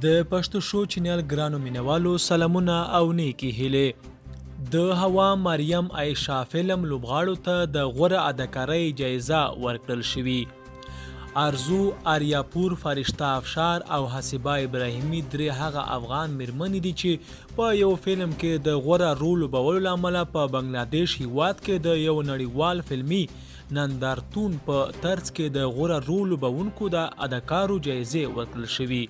د پښتو شو چینل ګرانو مینوالو سلامونه او نیکی هیلې د هوا مریم عایشه فلم لوبغاړو ته د غوره اداکارۍ جایزه ورکړل شوې. ارزو اریاپور، فرشته افشار او حسیبه ابراهیمي درې هغه افغان میرمنې دي چې په یو فلم کې د غوره رول لوبولو له امله په بنګلادیش هیواد کې د یو نړیوال فلمي نندارتون په ترڅ کې د غوره رول لوبونکو د اداکارو جایزې ورکړل شوې.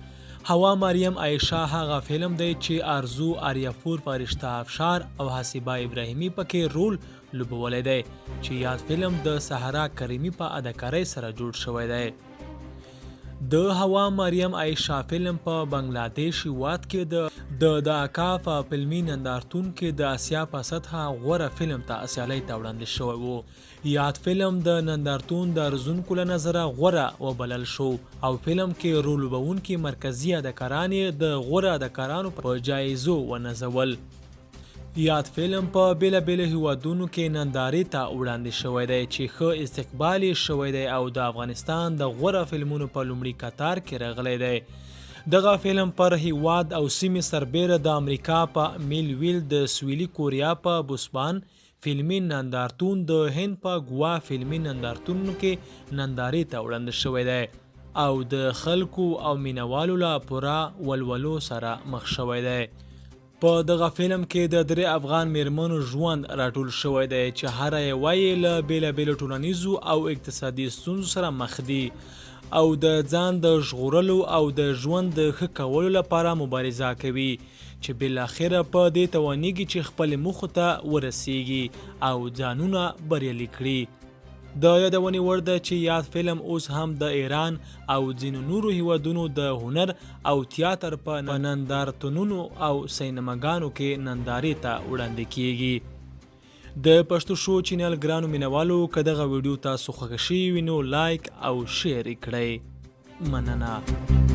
هوا مریم عایشه هغه فلم دی چې ارزو اریاپور، فرشته افشار او حسیبه ابراهیمي پکې رول لوبولی دی چې یاد فلم د سحرا کریمي په اداکارۍ سره جوړ شوی دی. د هوا مریم عایشه فلم په بنګلادیش هیواد کې د اکا په فلمي نندارتون کې د اسیا په سطحه غوره فلم ته سیالۍ ته وړاندې شوی و. یاد فلم د نندارتون د ارزونکو له نظره غوره وبلل شو او فلم کې رول لوبونکي مرکزي اداکارانې د غوره اداکارانو په جایزو ونازول. یاد فلم په بیلابیلو هیوادونو کې نندارې ته وړاندې شوی دی چې ښه استقبال یې شوی دی او د افغانستان د غوره فلمونو په لومړي کتار کې راغلی دی. دغه فلم پر هیواد او سیمې سربیره د امریکا په میلویل، د سویلي کوریا په بوسوان فلمي نندارتون، د هند په ګوا فلمي نندارتونونو کې نندارې ته وړاندې شوی دی او د خلکو او مینوالو له پوره ولولو سره مخ شوی دی. په دغه فلم کې د درې افغان میرمنو ژوند راټول شوی دی چې هره یوه یې له بیلابیلو ټولنیزو او اقتصادي ستونزو سره مخ دي او د ځان د ژغورلو او د ژوند د ښه کولو لپاره مبارزه کوي چې بالاخره په دې توانیږي چې خپلې موخو ته ورسیږي او ځانونه بریالي کړي. د یادونې وړ ده چې یاد فلم اوس هم د ایران او ځینو نورو هیوادونو د هنر او تیاتر په نندارتونونو او سینماګانو کې نندارې ته وړاندې کیږي. د پښتو شو چینل ګرانو مینوالو که دغه ویډیو تاسو خوښه شوې وي نو لایک او شیر یې کړئ. مننه.